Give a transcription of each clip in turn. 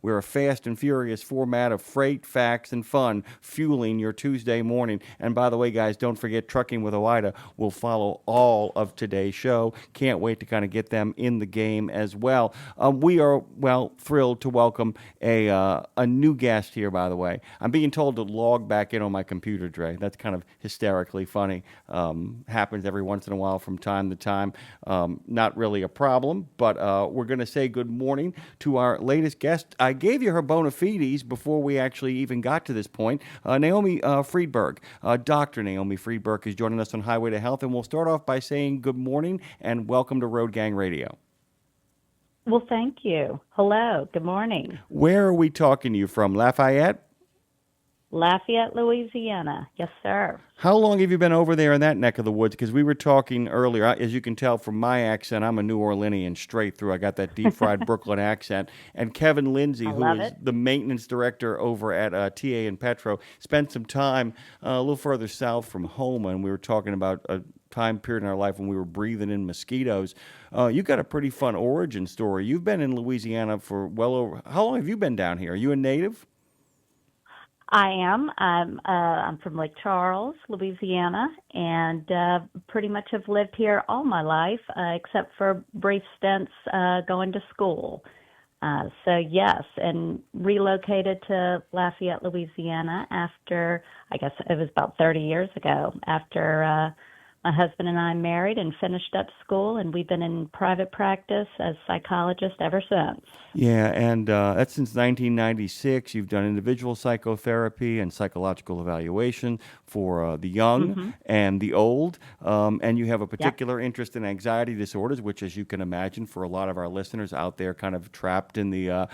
We're a fast and furious format of freight, facts, and fun, fueling your Tuesday morning. And by the way, guys, don't forget Trucking with Oida will follow all of today's show. Can't wait to kind of get them in the game as well. We are, well, thrilled to welcome a new guest here, by the way. I'm being told to log back in on my computer, Dre. That's kind of hysterically funny. Happens every once in a while from time to time. Not really a problem, but we're going to say good morning to our latest guest. I gave you her bona fides before we actually even got to this point. Naomi Friedberg, Dr. Naomi Friedberg is joining us on Highway to Health, and we'll start off by saying good morning and welcome to Road Gang Radio. Well, thank you. Hello. Good morning. Where are we talking to you from? Lafayette? Lafayette, Louisiana. Yes, sir. How long have you been over there in that neck of the woods? Because we were talking earlier. As you can tell from my accent, I'm a New Orleanian straight through. I got that deep-fried Brooklyn accent. And Kevin Lindsay, who is the maintenance director over at TA and Petro, spent some time a little further south from Houma, and we were talking about a time period in our life when we were breathing in mosquitoes. You got a pretty fun origin story. You've been in Louisiana for well over... How long have you been down here? Are you a native? I am. I'm from Lake Charles, Louisiana, and pretty much have lived here all my life, except for brief stints going to school. So yes, and relocated to Lafayette, Louisiana after, I guess it was about 30 years ago, after my husband and I married and finished up school, and we've been in private practice as psychologists ever since. Yeah, and that's since 1996. You've done individual psychotherapy and psychological evaluation for the young and the old, and you have a particular interest in anxiety disorders, which, as you can imagine, for a lot of our listeners out there, kind of trapped in the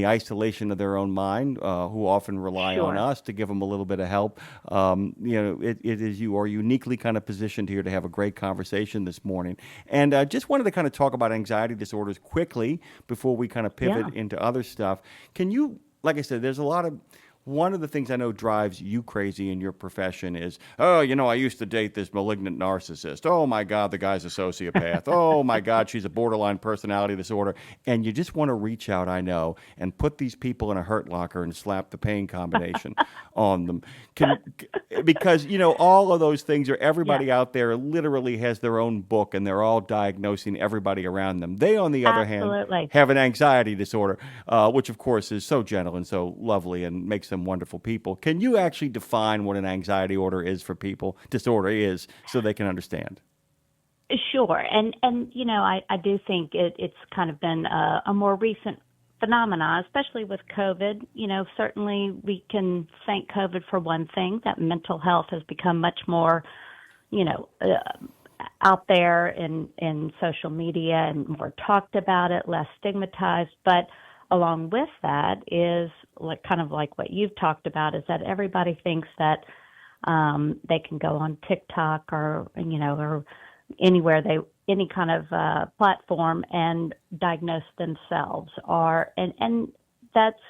isolation of their own mind, who often rely on us to give them a little bit of help. It is you are uniquely kind of positioned here to have a great conversation this morning, and just wanted to kind of talk about anxiety disorders quickly before we kind of pivot into other stuff. Can you, like I said, there's a lot of, one of the things I know drives you crazy in your profession is, oh, I used to date this malignant narcissist. Oh, my God, the guy's a sociopath. Oh, my God, she's a borderline personality disorder. And you just want to reach out, I know, and put these people in a hurt locker and slap the pain combination on them. Because, all of those things are, everybody out there literally has their own book, and they're all diagnosing everybody around them. They, on the other hand, have an anxiety disorder, which, of course, is so gentle and so lovely and makes them wonderful people. Can you actually define what an anxiety disorder is, so they can understand? Sure. And I do think it's kind of been a more recent phenomena, especially with COVID. Certainly we can thank COVID for one thing, that mental health has become much more, out there in social media and more talked about it, less stigmatized. But along with that is kind of like what you've talked about, is that everybody thinks that they can go on TikTok or anywhere any kind of platform and diagnose themselves, and that's,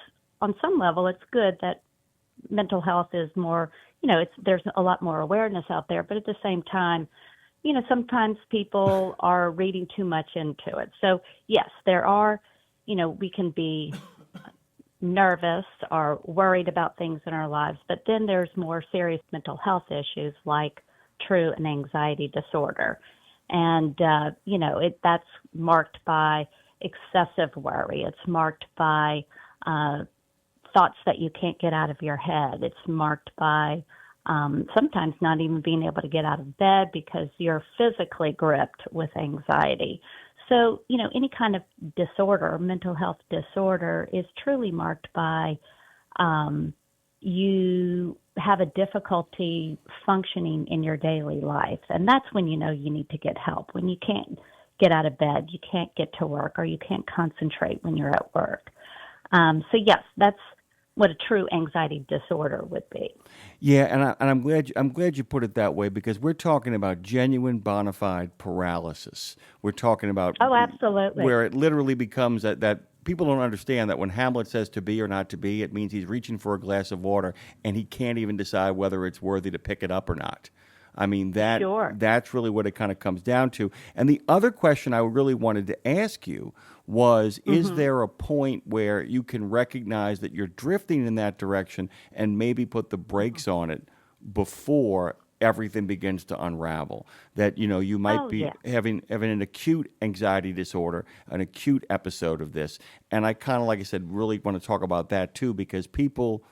on some level, it's good that mental health is more, there's a lot more awareness out there, but at the same time, sometimes people are reading too much into it. So yes, there are, we can be nervous or worried about things in our lives, but then there's more serious mental health issues like true an anxiety disorder. And, that's marked by excessive worry. It's marked by thoughts that you can't get out of your head. It's marked by sometimes not even being able to get out of bed because you're physically gripped with anxiety. So, any kind of disorder, mental health disorder, is truly marked by you have a difficulty functioning in your daily life. And that's when you need to get help. When you can't get out of bed, you can't get to work, or you can't concentrate when you're at work. So yes, that's what a true anxiety disorder would be. Yeah, and I'm glad you put it that way, because we're talking about genuine bona fide paralysis. We're talking about absolutely, where it literally becomes that people don't understand that when Hamlet says to be or not to be, it means he's reaching for a glass of water and he can't even decide whether it's worthy to pick it up or not. I mean, Sure. that's really what it kind of comes down to. And the other question I really wanted to ask you was, is Hmm. there a point where you can recognize that you're drifting in that direction and maybe put the brakes on it before everything begins to unravel? That, you might Oh, be yeah. having an acute anxiety disorder, an acute episode of this. And I kind of, like I said, really want to talk about that too, because people,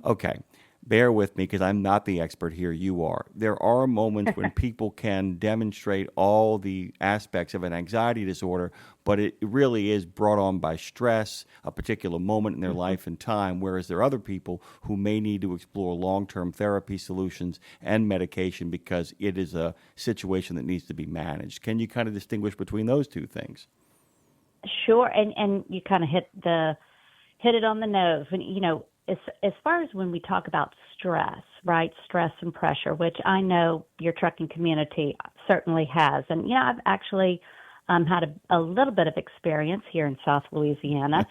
okay, bear with me because I'm not the expert here. You are. There are moments when people can demonstrate all the aspects of an anxiety disorder, but it really is brought on by stress, a particular moment in their Hmm. life and time, whereas there are other people who may need to explore long-term therapy solutions and medication because it is a situation that needs to be managed. Can you kind of distinguish between those two things? Sure. And you kind of hit it on the nose. And, as far as when we talk about stress, right? Stress and pressure, which I know your trucking community certainly has. And, I've actually had a little bit of experience here in South Louisiana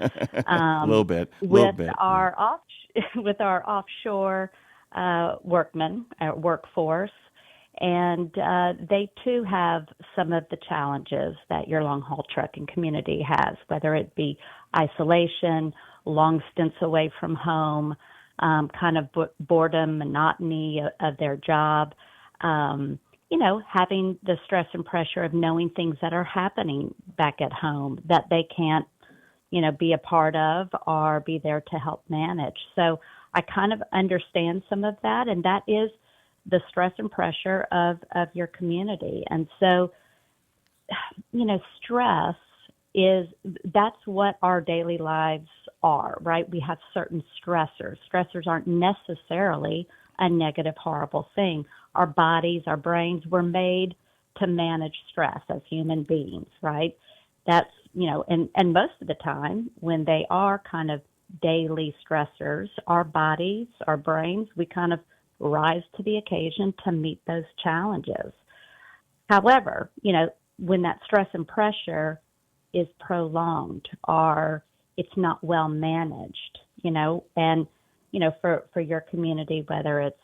A little um, bit, a little with bit. Yeah. our with our offshore workmen, workforce. And they too have some of the challenges that your long haul trucking community has, whether it be isolation, long stints away from home, kind of boredom, monotony of their job, having the stress and pressure of knowing things that are happening back at home that they can't, be a part of or be there to help manage. So I kind of understand some of that, and that is the stress and pressure of your community. And so, stress is that's what our daily lives are, right? We have certain stressors. Stressors aren't necessarily a negative, horrible thing. Our bodies, our brains were made to manage stress as human beings, right? That's, and most of the time when they are kind of daily stressors, our bodies, our brains, we kind of rise to the occasion to meet those challenges. However, when that stress and pressure is prolonged or it's not well managed, and, for your community, whether it's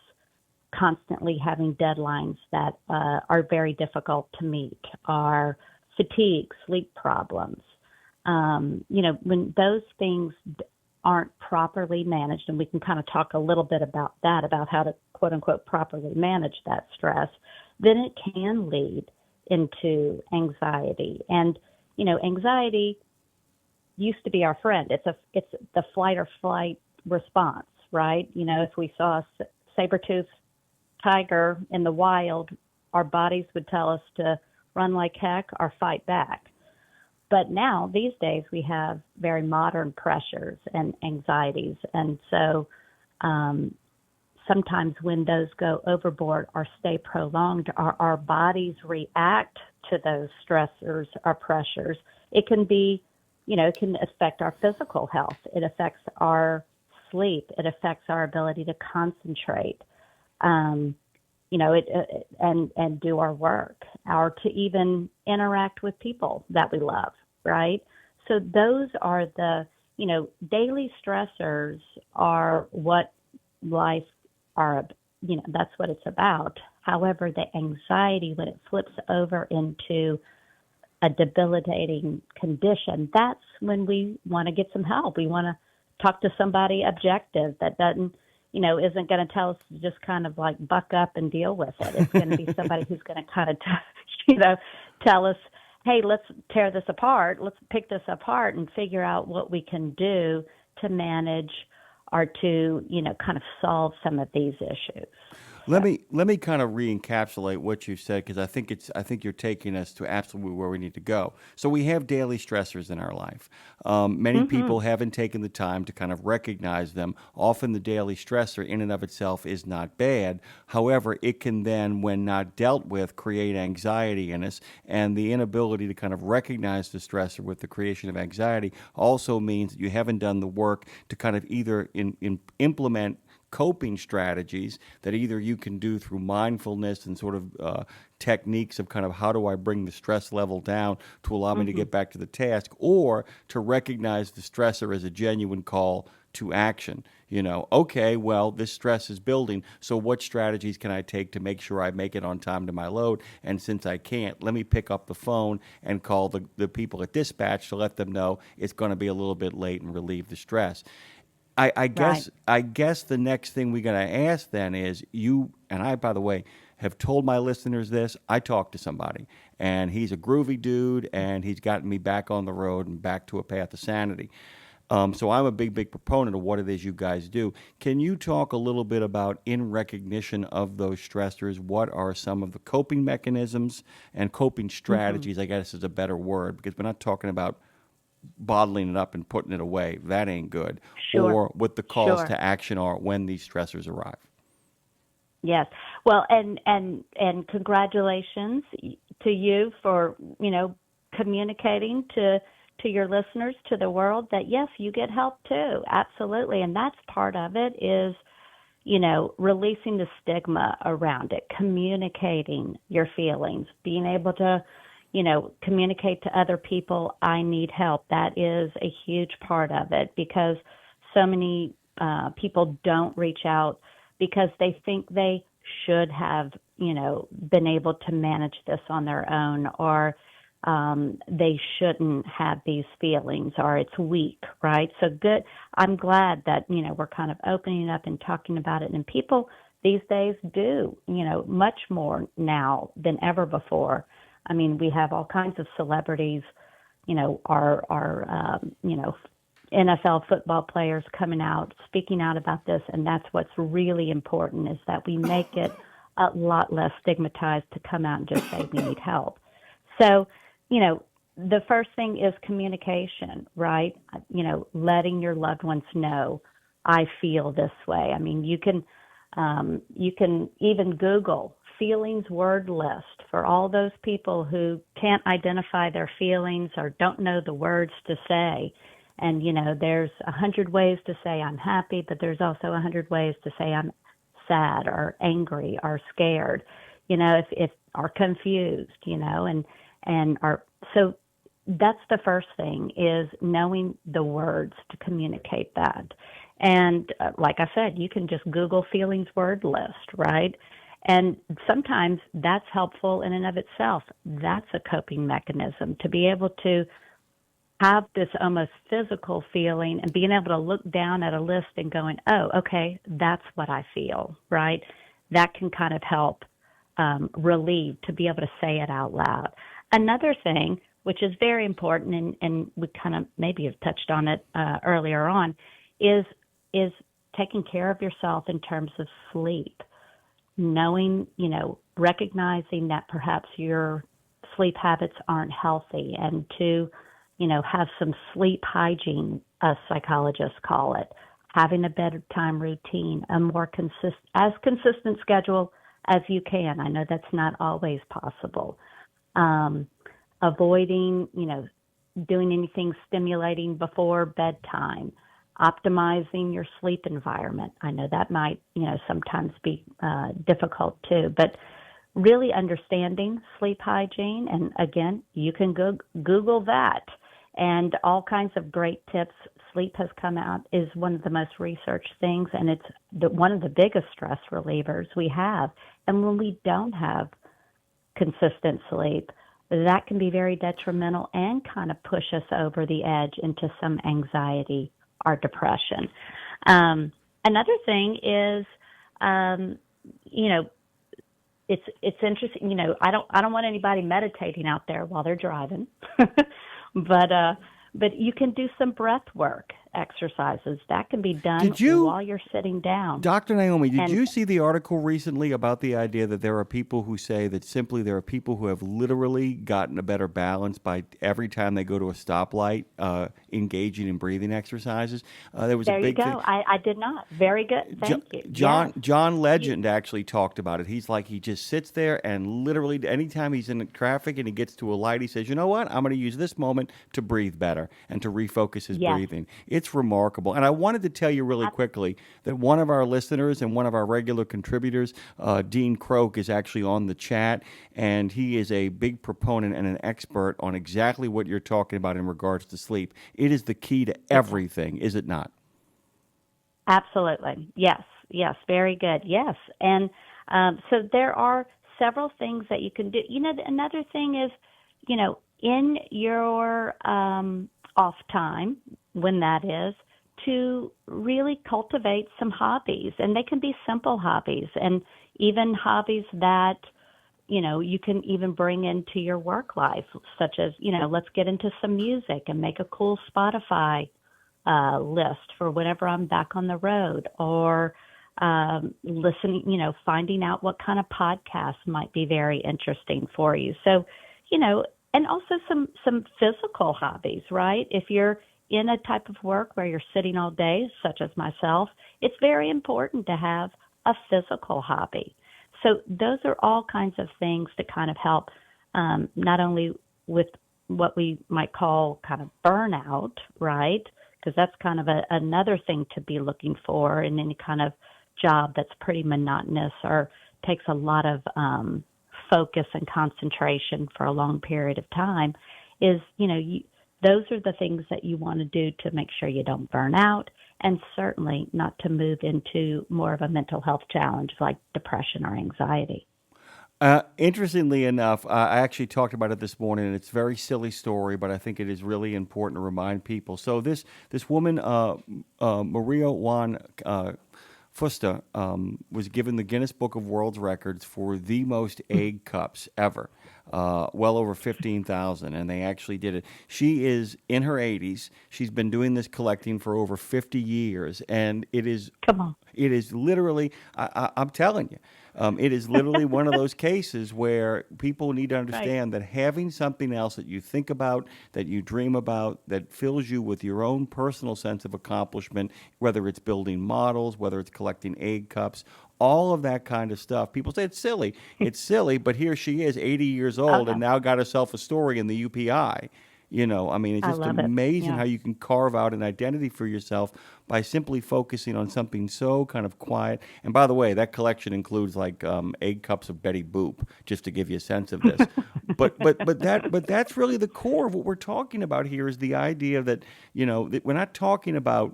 constantly having deadlines that are very difficult to meet, or fatigue, sleep problems, when those things aren't properly managed, and we can kind of talk a little bit about that, about how to quote unquote properly manage that stress, then it can lead into anxiety. And, anxiety used to be our friend. It's the flight or flight response, right? If we saw a saber-toothed tiger in the wild, our bodies would tell us to run like heck or fight back. But now, these days, we have very modern pressures and anxieties. And so sometimes when those go overboard or stay prolonged, our bodies react to those stressors or pressures. It can be, it can affect our physical health. It affects our sleep. It affects our ability to concentrate. And do our work, or to even interact with people that we love, right? So those are the, daily stressors are what life are, that's what it's about. However, the anxiety, when it flips over into a debilitating condition, that's when we want to get some help. We want to talk to somebody objective that doesn't, isn't going to tell us to just kind of like buck up and deal with it. It's going to be somebody who's going to kind of, tell us, hey, let's tear this apart. Let's pick this apart and figure out what we can do to manage or to, kind of solve some of these issues. So, Let me kind of re-encapsulate what you said, because I think you're taking us to absolutely where we need to go. So we have daily stressors in our life. Many hmm people haven't taken the time to kind of recognize them. Often the daily stressor in and of itself is not bad. However, it can then, when not dealt with, create anxiety in us. And the inability to kind of recognize the stressor with the creation of anxiety also means that you haven't done the work to kind of either implement coping strategies that either you can do through mindfulness and sort of techniques of kind of how do I bring the stress level down to allow me to Hmm. get back to the task, or to recognize the stressor as a genuine call to action. Okay, well, this stress is building, so what strategies can I take to make sure I make it on time to my load? And since I can't, let me pick up the phone and call the people at dispatch to let them know it's going to be a little bit late and relieve the stress. I Right. guess the next thing we got to ask then is you and I, by the way, have told my listeners this. I talked to somebody, and he's a groovy dude, and he's gotten me back on the road and back to a path of sanity. So I'm a big proponent of what it is you guys do. Can you talk a little bit about, in recognition of those stressors, what are some of the coping mechanisms and coping Hmm. strategies, I guess is a better word, because we're not talking about bottling it up and putting it away. That ain't good. Sure. Or what the calls Sure. to action are when these stressors arrive. Yes. Well, and congratulations to you for, communicating to your listeners, to the world, that yes, you get help too. Absolutely. And that's part of it, is, releasing the stigma around it, communicating your feelings, being able to, communicate to other people, I need help. That is a huge part of it, because so many people don't reach out because they think they should have, been able to manage this on their own, or they shouldn't have these feelings, or it's weak, right? So good. I'm glad that, we're kind of opening up and talking about it. And people these days do, much more now than ever before. I mean, we have all kinds of celebrities, our NFL football players coming out, speaking out about this. And that's what's really important, is that we make it a lot less stigmatized to come out and just say we need help. So, the first thing is communication, right? Letting your loved ones know, I feel this way. I mean, you can even Google feelings word list for all those people who can't identify their feelings or don't know the words to say. And, there's 100 ways to say I'm happy, but there's also 100 ways to say I'm sad or angry or scared, if are confused, and are, so that's the first thing, is knowing the words to communicate that. And like I said, you can just Google feelings word list, right? And sometimes that's helpful in and of itself. That's a coping mechanism, to be able to have this almost physical feeling and being able to look down at a list and going, oh, okay, that's what I feel, right? That can kind of help relieve, to be able to say it out loud. Another thing, which is very important, and we kind of maybe have touched on it earlier on, is taking care of yourself in terms of sleep. Knowing, recognizing that perhaps your sleep habits aren't healthy, and to, have some sleep hygiene, as psychologists call it, having a bedtime routine, a more consistent schedule as you can. I know that's not always possible. Avoiding, doing anything stimulating before bedtime, optimizing your sleep environment. I know that might, sometimes be difficult too, but really understanding sleep hygiene. And again, you can Google that, and all kinds of great tips. Sleep has come out, is one of the most researched things, and it's one of the biggest stress relievers we have. And when we don't have consistent sleep, that can be very detrimental and kind of push us over the edge into some anxiety or depression. Another thing is, you know, it's interesting. I don't want anybody meditating out there while they're driving, but you can do some breath work exercises that can be done Did you, while you're sitting down. Dr. Naomi, did And you see the article recently about the idea that there are people who say that simply there are people who have literally gotten a better balance by every time they go to a stoplight engaging in breathing exercises? There was a there you big thing. go. I did not. Very good. Thank you. Yes. John Legend actually talked about it. He's like, he just sits there and literally anytime he's in traffic and he gets to a light, he says, you know what? I'm going to use this moment to breathe better and to refocus his Yes. breathing. it's remarkable. And I wanted to tell you really quickly that one of our listeners and one of our regular contributors, Dean Croak, is actually on the chat, and he is a big proponent and an expert on exactly what you're talking about in regards to sleep. It is the key to everything, is it not? Absolutely. Yes. Yes. Very good. Yes. And so there are several things that you can do. Another thing is, in your off time, when that is, to really cultivate some hobbies. And they can be simple hobbies and even hobbies that, you can even bring into your work life, such as, let's get into some music and make a cool Spotify list for whenever I'm back on the road, or listening, finding out what kind of podcasts might be very interesting for you. So, and also some physical hobbies, right? If you're in a type of work where you're sitting all day, such as myself, it's very important to have a physical hobby. So those are all kinds of things to kind of help, not only with what we might call kind of burnout, right? Because that's kind of another thing to be looking for in any kind of job that's pretty monotonous or takes a lot of focus and concentration for a long period of time, is, those are the things that you want to do to make sure you don't burn out, and certainly not to move into more of a mental health challenge like depression or anxiety. Interestingly enough, I actually talked about it this morning, and it's a very silly story, but I think it is really important to remind people. So this woman, Maria Juan Fusta, was given the Guinness Book of World Records for the most egg cups ever, well over 15,000, and they actually did it. She is in her 80s. She's been doing this collecting for over 50 years, and it is Come on. it is literally, I'm telling you, it is literally one of those cases where people need to understand that having something else that you think about, that you dream about, that fills you with your own personal sense of accomplishment, whether it's building models, whether it's collecting egg cups, all of that kind of stuff. People say it's silly. It's silly, but here she is, 80 years old, and now got herself a story in the UPI. I mean, it's I just love it. amazing Yeah. how you can carve out an identity for yourself by simply focusing on something so kind of quiet. And by the way, that collection includes like egg cups of Betty Boop, just to give you a sense of this. But that's really the core of what we're talking about here, is the idea that that we're not talking about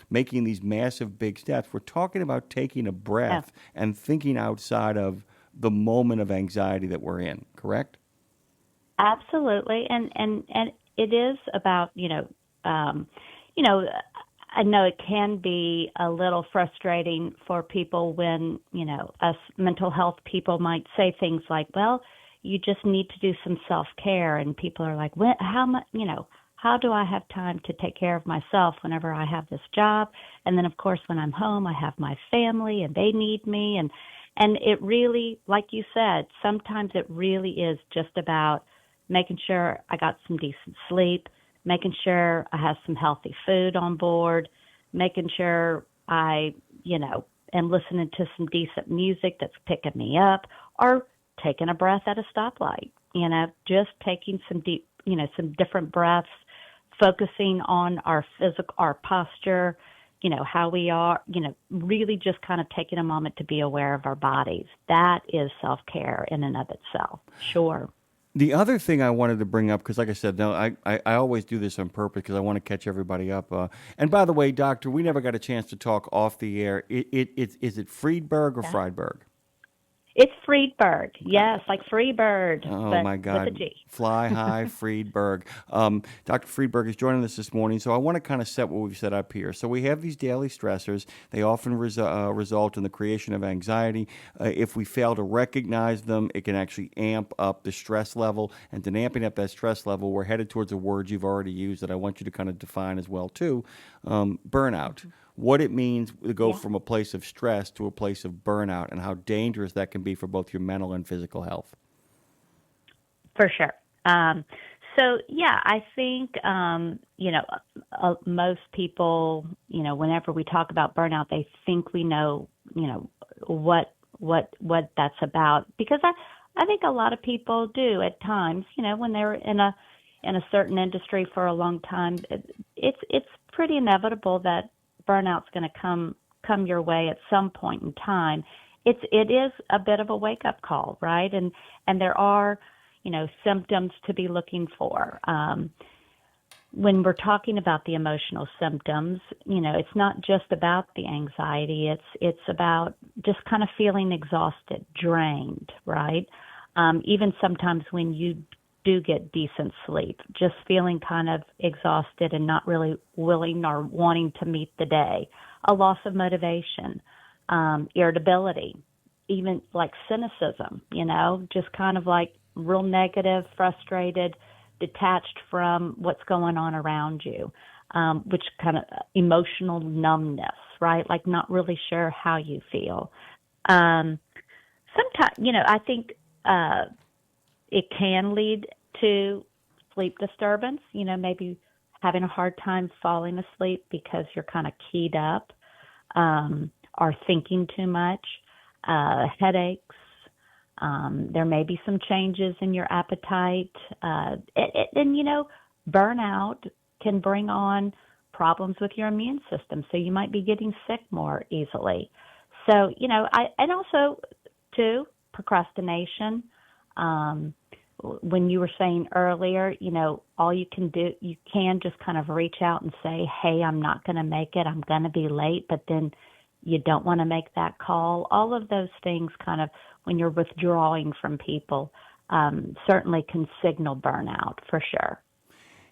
making these massive big steps. We're talking about taking a Yeah. breath and thinking outside of the moment of anxiety that we're in. Correct? Absolutely, and it is about you know I know it can be a little frustrating for people when us mental health people might say things like, well, you just need to do some self care, and people are like, when, how much how do I have time to take care of myself whenever I have this job? And then, of course, when I'm home, I have my family and they need me. And it really, like you said, sometimes it really is just about making sure I got some decent sleep, making sure I have some healthy food on board, making sure I, am listening to some decent music that's picking me up, or taking a breath at a stoplight, just taking some deep, some different breaths, focusing on our physical, our posture, how we are, really just kind of taking a moment to be aware of our bodies. That is self-care in and of itself. Sure. The other thing I wanted to bring up, because like I said, no, I always do this on purpose because I want to catch everybody up. And by the way, doctor, we never got a chance to talk off the air. Is it Friedberg or Yeah. Friedberg? It's Friedberg. Yes, like Freebird, Oh but my with a God. G. Fly high, Friedberg. Dr. Friedberg is joining us this morning, so I want to kind of set what we've set up here. So we have these daily stressors. They often result in the creation of anxiety. If we fail to recognize them, it can actually amp up the stress level. And to amping up that stress level, we're headed towards a word you've already used that I want you to kind of define as well too, burnout. What it means to go Yeah. from a place of stress to a place of burnout, and how dangerous that can be for both your mental and physical health. For sure. So yeah, I think most people, whenever we talk about burnout, they think we know, what that's about, because I think a lot of people do at times, when they're in a certain industry for a long time. It's pretty inevitable that burnout's going to come your way at some point in time. It is a bit of a wake up call, right? And there are, symptoms to be looking for. When we're talking about the emotional symptoms, it's not just about the anxiety. It's about just kind of feeling exhausted, drained, right? Even sometimes when you do get decent sleep, just feeling kind of exhausted and not really willing or wanting to meet the day. A loss of motivation, irritability, even like cynicism, just kind of like real negative, frustrated, detached from what's going on around you, which kind of emotional numbness, right? Like not really sure how you feel. Sometimes, I think it can lead to sleep disturbance, maybe having a hard time falling asleep because you're kind of keyed up, or thinking too much, headaches. There may be some changes in your appetite. And, burnout can bring on problems with your immune system. So you might be getting sick more easily. So, and also, too, procrastination. When you were saying earlier, all you can do, you can just kind of reach out and say, hey, I'm not going to make it. I'm going to be late. But then you don't want to make that call. All of those things kind of, when you're withdrawing from people, certainly can signal burnout for sure.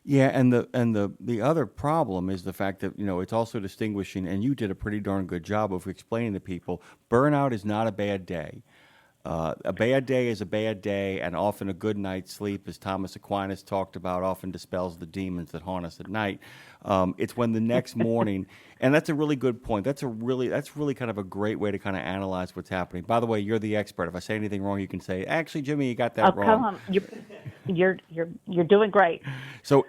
Yeah, and the other problem is the fact that it's also distinguishing, and you did a pretty darn good job of explaining to people, burnout is not a bad day. A bad day is a bad day, and often a good night's sleep, as Thomas Aquinas talked about, often dispels the demons that haunt us at night. It's when the next morning, and that's a really good point. That's really kind of a great way to kind of analyze what's happening. By the way, you're the expert. If I say anything wrong, you can say, "Actually, Jimmy, you got that wrong." Come on, you're doing great. So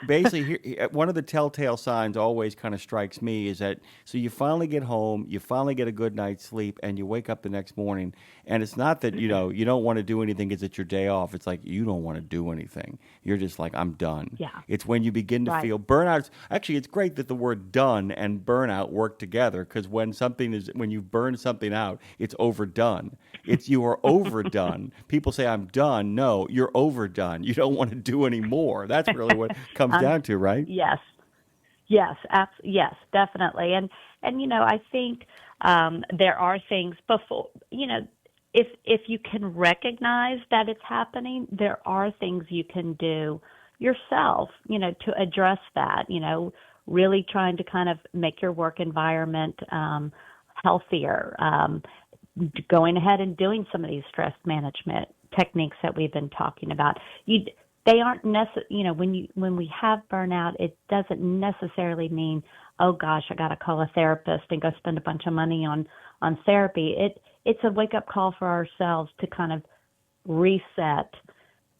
basically, one of the telltale signs always kind of strikes me is that so you finally get home, you finally get a good night's sleep, and you wake up the next morning, and it's not that you don't want to do anything because it's your day off. It's like you don't want to do anything. You're just like, I'm done. Yeah. It's when you begin to Right. feel burnout. Actually, it's great that the word "done" and burnout work together because when you've burned something out, it's overdone. You are overdone. People say I'm done. No, you're overdone. You don't want to do any more. That's really what it comes down to, right? Yes. Yes, yes, definitely. And I think there are things before, if you can recognize that it's happening, there are things you can do yourself, to address that, really trying to kind of make your work environment healthier, going ahead and doing some of these stress management techniques that we've been talking about. They aren't when we have burnout, it doesn't necessarily mean, oh gosh, I got to call a therapist and go spend a bunch of money on therapy. It's a wake up call for ourselves to kind of reset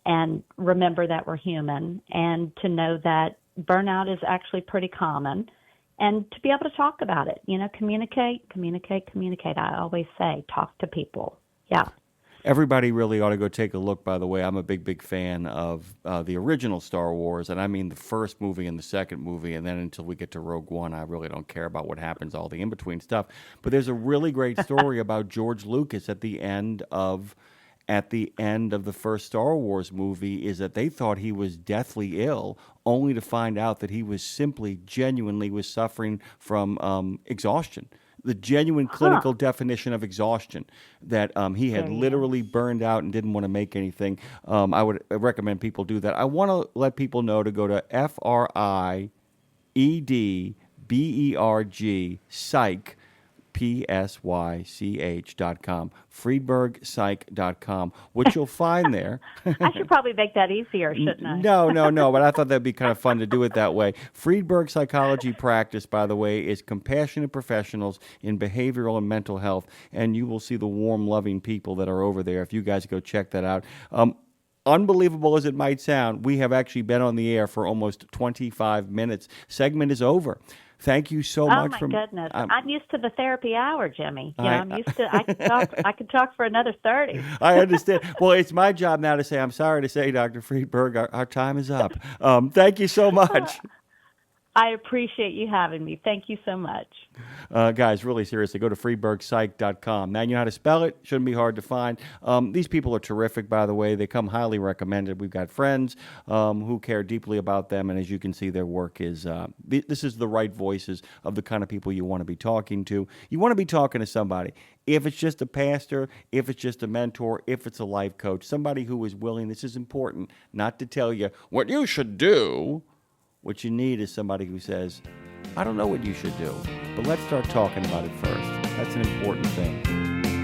and remember that we're human and to know that burnout is actually pretty common and to be able to talk about it, communicate. I always say, talk to people. Yeah. Everybody really ought to go take a look, by the way. I'm a big fan of the original Star Wars, and I mean the first movie and the second movie, and then until we get to Rogue One, I really don't care about what happens, all the in-between stuff. But there's a really great story about George Lucas at the end of the first Star Wars movie is that they thought he was deathly ill, only to find out that he was simply, genuinely was suffering from exhaustion. The genuine clinical definition of exhaustion, that he had literally burned out and didn't want to make anything. I would recommend people do that. I want to let people know to go to FriedBerg, psych, PSYCH.com, FriedbergPsych.com. What you'll find there. I should probably make that easier, shouldn't I? No, but I thought that'd be kind of fun to do it that way. Friedberg Psychology Practice, by the way, is compassionate professionals in behavioral and mental health, and you will see the warm, loving people that are over there if you guys go check that out. Unbelievable as it might sound, we have actually been on the air for almost 25 minutes. Segment is over. Thank you so much. Oh my goodness! I'm used to the therapy hour, Jimmy. I'm used to. I could talk for another 30. I understand. Well, it's my job now to say, I'm sorry to say, Dr. Friedberg, our time is up. Thank you so much. I appreciate you having me. Thank you so much. Guys, really seriously, go to friedbergpsych.com. Now, you know how to spell it. Shouldn't be hard to find. These people are terrific, by the way. They come highly recommended. We've got friends who care deeply about them, and as you can see, their work is, this is the right voices of the kind of people you want to be talking to. You want to be talking to somebody. If it's just a pastor, if it's just a mentor, if it's a life coach, somebody who is willing, this is important, not to tell you what you should do. What you need is somebody who says, I don't know what you should do, but let's start talking about it first. That's an important thing.